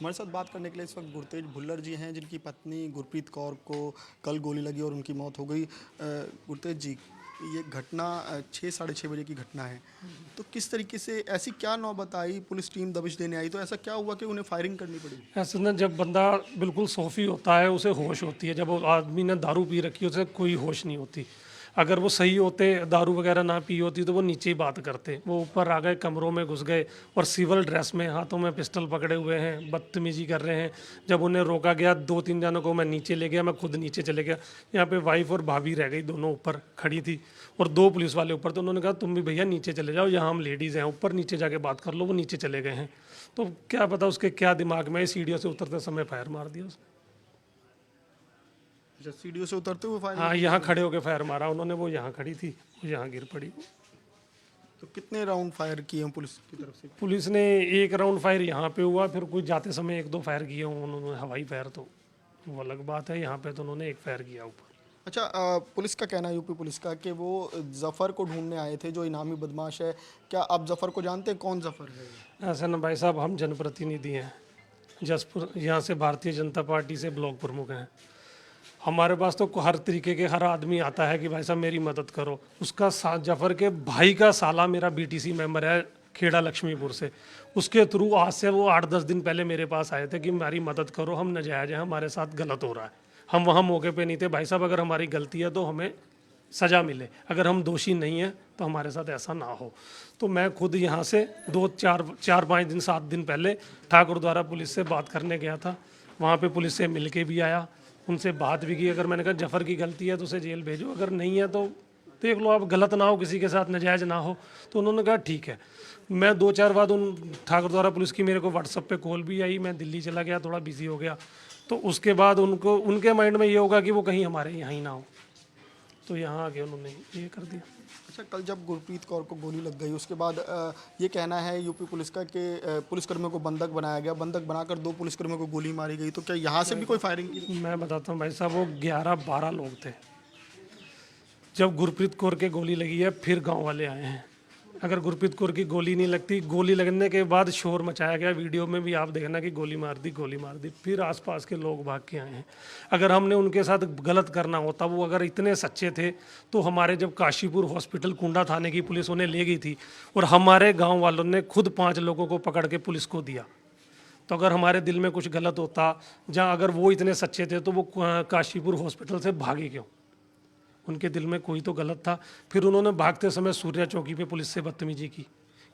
हमारे साथ बात करने के लिए इस वक्त गुरतेज भुल्लर जी हैं, जिनकी पत्नी गुरप्रीत कौर को कल गोली लगी और उनकी मौत हो गई। गुरतेज जी, ये घटना 6 साढ़े 6 बजे की घटना है। तो किस तरीके से ऐसी क्या नौबत आई, पुलिस टीम दबिश देने आई, तो ऐसा क्या हुआ कि उन्हें फायरिंग करनी पड़ी? ऐसे ना जब बंदा बिल्कुल सोफी होता है उसे होश होती है। जब वो आदमी ने दारू पी रखी है उसे कोई होश नहीं होती। अगर वो सही होते, दारू वगैरह ना पी होती तो वो नीचे ही बात करते। वो ऊपर आ गए, कमरों में घुस गए और सिविल ड्रेस में, हाथों में पिस्टल पकड़े हुए हैं, बदतमीजी कर रहे हैं। जब उन्हें रोका गया, 2-3 जनों को मैं नीचे ले गया, मैं खुद नीचे चले गया। यहाँ पे वाइफ और भाभी रह गई, दोनों ऊपर खड़ी थी और 2 पुलिस वाले ऊपर। तो उन्होंने कहा तुम भी भैया नीचे चले जाओ, यहाँ हम लेडीज़ हैं, ऊपर नीचे जाके बात कर लो। वो नीचे चले गए हैं। तो क्या पता उसके क्या दिमाग में, सीढ़ियों से उतरते समय फायर मार दिया उसने। जब सीढ़ियों से उतरते हुए फायरिंग हाँ, की यहाँ उसने? खड़े होके फायर मारा उन्होंने। वो यहाँ खड़ी थी, वो यहाँ गिर पड़ी। तो कितने राउंड फायर किए हैं पुलिस की तरफ से? पुलिस ने 1 राउंड फायर यहाँ पे हुआ, फिर कुछ जाते समय 1-2 फायर किए हों उन्होंने, हवाई फायर। तो वो अलग बात है। यहाँ पे तो उन्होंने 1 फायर किया ऊपर। अच्छा, पुलिस का कहना है, यूपी पुलिस का, कि वो जफ़र को ढूंढने आए थे, जो इनामी बदमाश है। क्या आप जफ़र को जानते हैं? कौन जफ़र है ये? ऐसा ना भाई साहब, हम जनप्रतिनिधि हैं जसपुर, यहाँ से भारतीय जनता पार्टी से ब्लॉक प्रमुख हैं। हमारे पास तो हर तरीके के हर आदमी आता है कि भाई साहब मेरी मदद करो। उसका जफर के भाई का साला मेरा बीटीसी मेंबर है खेड़ा लक्ष्मीपुर से। उसके थ्रू आज से वो 8-10 दिन पहले मेरे पास आए थे कि हमारी मदद करो, हम नजायज हैं, हमारे साथ गलत हो रहा है। हम वहाँ मौके पे नहीं थे। भाई साहब अगर हमारी गलती है तो हमें सज़ा मिले, अगर हम दोषी नहीं हैं तो हमारे साथ ऐसा ना हो। तो मैं खुद यहाँ से 2-4-5 दिन 7 दिन पहले ठाकुर द्वारा पुलिस से बात करने गया था। वहाँ पे पुलिस से मिल के भी आया, उनसे बात भी की। अगर मैंने कहा जफ़र की गलती है तो उसे जेल भेजो, अगर नहीं है तो देख लो, आप गलत ना हो, किसी के साथ नजायज़ ना हो। तो उन्होंने कहा ठीक है। मैं 2-4 बाद उन ठाकुर द्वारा पुलिस की मेरे को व्हाट्सअप पे कॉल भी आई। मैं दिल्ली चला गया, थोड़ा बिजी हो गया। तो उसके बाद उनको, उनके माइंड में ये होगा कि वो कहीं हमारे यहाँ ही ना हो, तो यहाँ आके उन्होंने ये कर दिया। अच्छा, कल जब गुरप्रीत कौर को गोली लग गई, उसके बाद ये कहना है यूपी पुलिस का कि पुलिसकर्मियों को बंधक बनाया गया, बंधक बनाकर 2 पुलिसकर्मियों को गोली मारी गई। तो क्या यहाँ से भी कोई फायरिंग की? मैं बताता हूँ भाई साहब, वो 11-12 लोग थे। जब गुरप्रीत कौर के गोली लगी है फिर गांव वाले आए हैं। अगर गुरप्रीत कौर की गोली नहीं लगती, गोली लगने के बाद शोर मचाया गया, वीडियो में भी आप देखना कि गोली मार दी, गोली मार दी, फिर आसपास के लोग भाग के आए हैं। अगर हमने उनके साथ गलत करना होता, वो अगर इतने सच्चे थे तो हमारे जब काशीपुर हॉस्पिटल कुंडा थाने की पुलिस उन्हें ले गई थी और हमारे गाँव वालों ने खुद 5 लोगों को पकड़ के पुलिस को दिया, तो अगर हमारे दिल में कुछ गलत होता, जहाँ अगर वो इतने सच्चे थे तो वो काशीपुर हॉस्पिटल से भागे क्यों? उनके दिल में कोई तो गलत था। फिर उन्होंने भागते समय सूर्या चौकी पे पुलिस से बदतमीजी की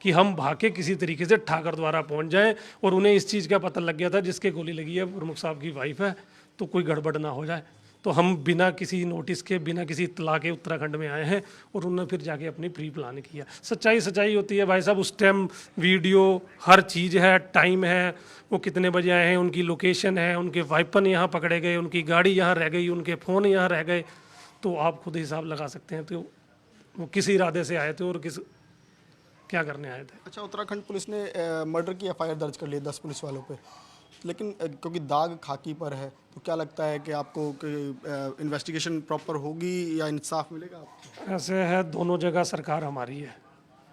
कि हम भाग के किसी तरीके से ठाकर द्वारा पहुंच जाएं, और उन्हें इस चीज़ का पता लग गया था जिसके गोली लगी है प्रमुख साहब की वाइफ है, तो कोई गड़बड़ ना हो जाए। तो हम बिना किसी नोटिस के, बिना किसी इत्तला के उत्तराखंड में आए हैं और उन्होंने फिर जाके अपनी प्री प्लान किया। सच्चाई सच्चाई होती है भाई साहब। उस टाइम वीडियो, हर चीज़ है, टाइम है, वो कितने बजे आए हैं, उनकी लोकेशन है, उनके वाइपन यहाँ पकड़े गए, उनकी गाड़ी यहाँ रह गई, उनके फ़ोन यहाँ रह गए। तो आप खुद हिसाब लगा सकते हैं। तो वो किस इरादे से आए थे और किस क्या करने आए थे। अच्छा, उत्तराखंड पुलिस ने मर्डर की एफआईआर दर्ज कर ली है 10 पुलिस वालों पे, लेकिन क्योंकि दाग खाकी पर है, तो क्या लगता है कि आपको कि इन्वेस्टिगेशन प्रॉपर होगी या इंसाफ मिलेगा आपको? ऐसे है, दोनों जगह सरकार हमारी है।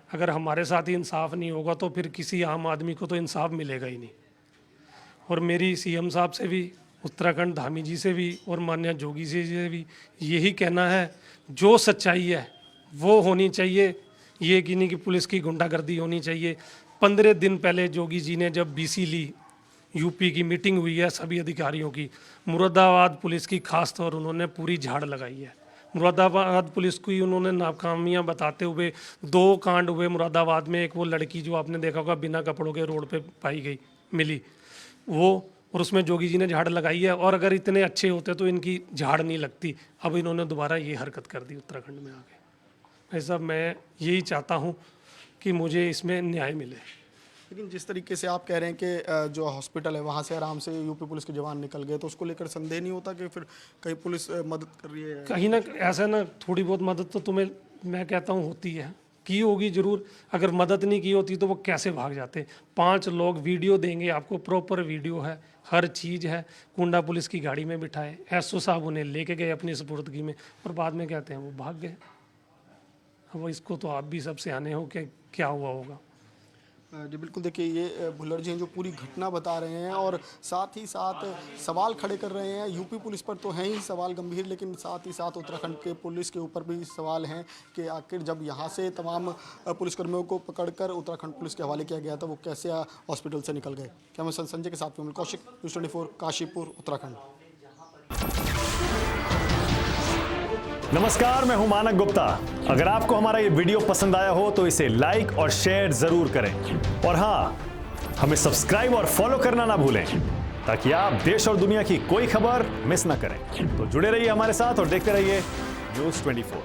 अगर हमारे साथ ही इंसाफ नहीं होगा तो फिर किसी आम आदमी को तो इंसाफ मिलेगा ही नहीं। और मेरी सीएम साहब से भी, उत्तराखंड धामी जी से भी और माननीय जोगी जी से भी यही कहना है, जो सच्चाई है वो होनी चाहिए। ये कि नहीं कि पुलिस की गुंडागर्दी होनी चाहिए। 15 दिन पहले जोगी जी ने जब बीसी ली, यूपी की मीटिंग हुई है सभी अधिकारियों की, मुरादाबाद पुलिस की खास तौर उन्होंने पूरी झाड़ लगाई है। मुरादाबाद पुलिस को ही उन्होंने नाकामियाँ बताते हुए, 2 कांड हुए मुरादाबाद में। एक वो लड़की जो आपने देखा होगा बिना कपड़ों के रोड पे पाई गई, मिली वो, और उसमें जोगी जी ने झाड़ लगाई है। और अगर इतने अच्छे होते तो इनकी झाड़ नहीं लगती। अब इन्होंने दोबारा ये हरकत कर दी उत्तराखंड में आके। भाई साहब, मैं यही चाहता हूँ कि मुझे इसमें न्याय मिले। लेकिन जिस तरीके से आप कह रहे हैं कि जो हॉस्पिटल है वहाँ से आराम से यूपी पुलिस के जवान निकल गए, तो उसको लेकर संदेह नहीं होता कि फिर कहीं पुलिस मदद कर रही है? कहीं ना ऐसा ना, थोड़ी बहुत मदद तो तुम्हें, मैं कहता हूँ, होती है, की होगी जरूर। अगर मदद नहीं की होती तो वो कैसे भाग जाते। 5 लोग वीडियो देंगे आपको, प्रॉपर वीडियो है, हर चीज़ है। कुंडा पुलिस की गाड़ी में बिठाए, एसओ साहब उन्हें लेके गए अपनी सुपुर्दगी में, और बाद में कहते हैं वो भाग गए। अब इसको तो आप भी सब सियाने हो कि क्या हुआ होगा। जी बिल्कुल, देखिए ये भुल्लर जी हैं जो पूरी घटना बता रहे हैं और साथ ही साथ सवाल खड़े कर रहे हैं। यूपी पुलिस पर तो हैं ही सवाल गंभीर, लेकिन साथ ही साथ उत्तराखंड के पुलिस के ऊपर भी सवाल हैं कि आखिर जब यहाँ से तमाम पुलिसकर्मियों को पकड़कर उत्तराखंड पुलिस के हवाले किया गया था, वो कैसे हॉस्पिटल से निकल गए। कैमरा संजय के साथ में कौशिक, न्यूज़ 24 काशीपुर उत्तराखंड। नमस्कार, मैं हूं मानक गुप्ता। अगर आपको हमारा ये वीडियो पसंद आया हो तो इसे लाइक और शेयर जरूर करें और हाँ, हमें सब्सक्राइब और फॉलो करना ना भूलें ताकि आप देश और दुनिया की कोई खबर मिस ना करें। तो जुड़े रहिए हमारे साथ और देखते रहिए न्यूज़ 24।